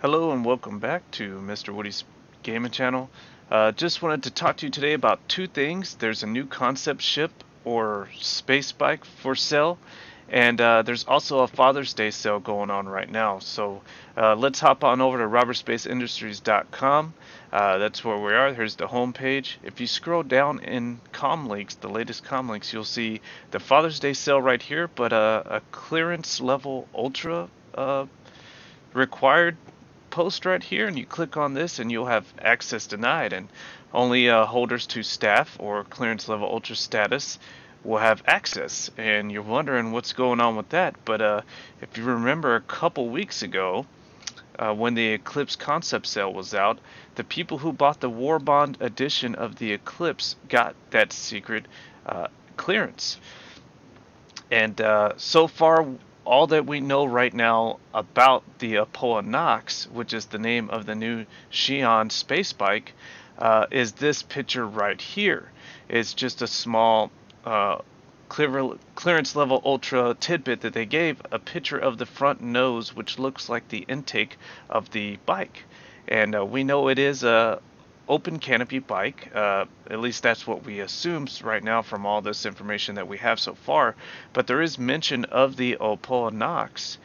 Hello and welcome back to Mr. Woody's Gaming Channel. Just wanted to talk to you today about two things. There's a new concept ship or space bike for sale, and there's also a Father's Day sale going on right now. So let's hop on over to robertspaceindustriescom. That's where we are. Here's the home page. If you scroll down in com links, the latest com links, you'll see the Father's Day sale right here, but a clearance level ultra required post right here, and you click on this and you'll have access denied, and only holders to staff or clearance level ultra status will have access. And you're wondering what's going on with that, but if you remember a couple weeks ago, when the Eclipse concept sale was out, the people who bought the War Bond edition of the Eclipse got that secret clearance. And so far, all that we know right now about the Aopoa Nox, which is the name of the new Xi'an space bike, is this picture right here. It's just a small clearance level ultra tidbit that they gave, a picture of the front nose, which looks like the intake of the bike. And we know it is a open canopy bike, at least that's what we assume right now from all this information that we have so far, but there is mention of the Aopoa Nox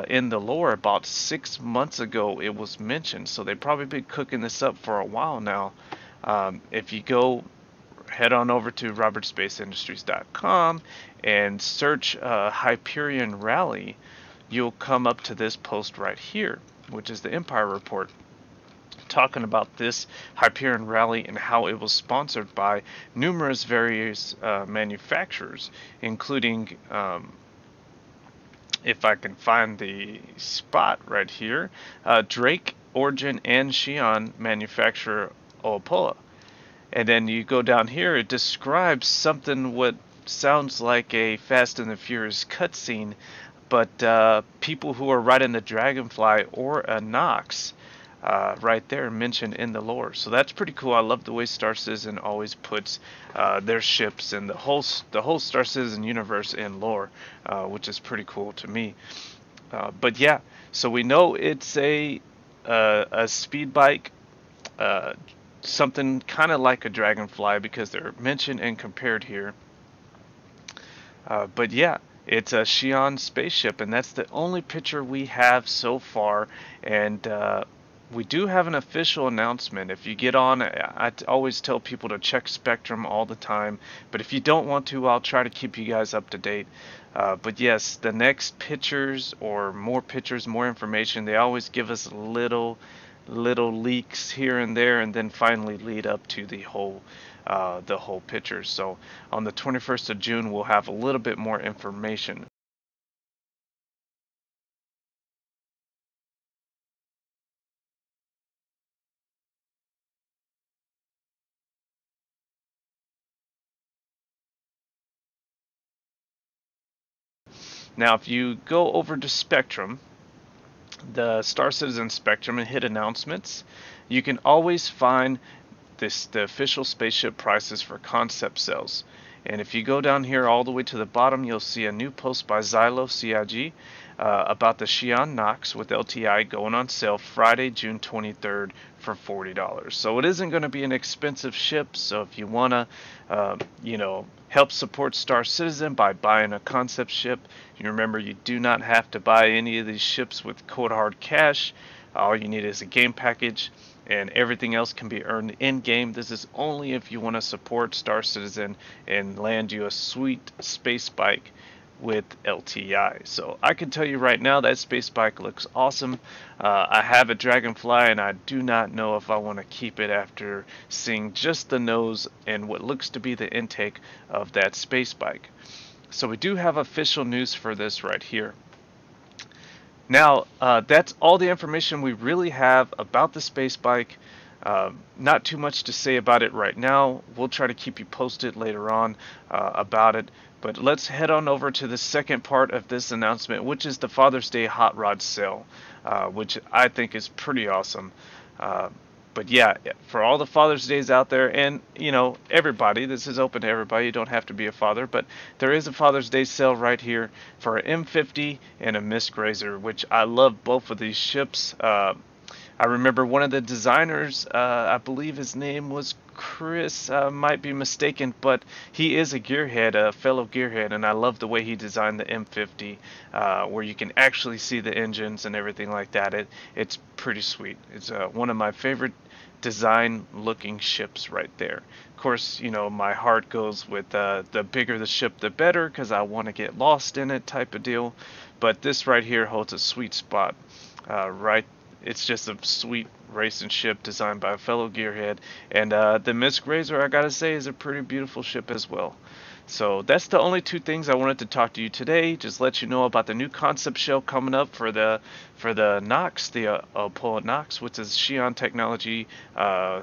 in the lore. About 6 months ago it was mentioned, so they've probably been cooking this up for a while now. If you go head on over to robertspaceindustriescom and search Hyperion Rally, you'll come up to this post right here, which is the Empire Report, talking about this Hyperion Rally and how it was sponsored by numerous various manufacturers, including, if I can find the spot right here, Drake, Origin, and Xi'an manufacture Aopoa. And then you go down here, it describes something what sounds like a Fast and the Furious cutscene, but people who are riding the Dragonfly or a Nox right there mentioned in the lore. So that's pretty cool. I love the way Star Citizen always puts their ships and the whole Star Citizen universe in lore, which is pretty cool to me. But yeah, so we know it's a speed bike, something kind of like a Dragonfly because they're mentioned and compared here. But yeah, it's a Xi'an spaceship, and that's the only picture we have so far. And we do have an official announcement. If you get on, I always tell people to check Spectrum all the time, but if you don't want to, I'll try to keep you guys up to date. But yes, the next pictures or more pictures, more information, they always give us little leaks here and there, and then finally lead up to the whole picture. So on the 21st of June, we'll have a little bit more information. Now, if you go over to Spectrum, the Star Citizen Spectrum, and hit announcements, you can always find the official spaceship prices for concept sales. And if you go down here all the way to the bottom, you'll see a new post by Xylo CIG about the Xi'an Nox with LTI going on sale Friday, June 23rd for $40. So it isn't going to be an expensive ship. So if you want to, help support Star Citizen by buying a concept ship, you remember you do not have to buy any of these ships with cold hard cash. All you need is a game package, and everything else can be earned in-game. This is only if you want to support Star Citizen and land you a sweet space bike with LTI. So I can tell you right now that space bike looks awesome. I have a Dragonfly, and I do not know if I want to keep it after seeing just the nose and what looks to be the intake of that space bike. So we do have official news for this right here. Now, that's all the information we really have about the space bike. Not too much to say about it right now. We'll try to keep you posted later on about it. But let's head on over to the second part of this announcement, which is the Father's Day Hot Rod sale, which I think is pretty awesome. But yeah, for all the Father's Days out there, and everybody, this is open to everybody. You don't have to be a father, but there is a Father's Day sale right here for an M50 and a Misk Razor, which I love both of these ships. I remember one of the designers, I believe his name was Chris, might be mistaken, but he is a gearhead, a fellow gearhead, and I love the way he designed the M50, where you can actually see the engines and everything like that. It's pretty sweet. It's one of my favorite design looking ships right there. Of course, you know, my heart goes with the bigger the ship, the better, because I want to get lost in it type of deal. But this right here holds a sweet spot. Right, it's just a sweet racing ship designed by a fellow gearhead, and the Misk Razor, I gotta say, is a pretty beautiful ship as well. So that's the only two things I wanted to talk to you today. Just let you know about the new concept shell coming up for the Nox, the Aopoa Nox, which is Xi'an technology.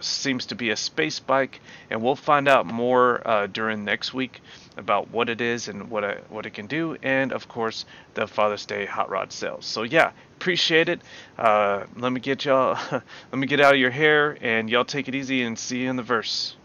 Seems to be a space bike, and we'll find out more during next week about what it is and what it can do, and of course the Father's Day hot rod sales. So yeah, appreciate it. Let me get y'all, let me get out of your hair, and y'all take it easy and see you in the verse.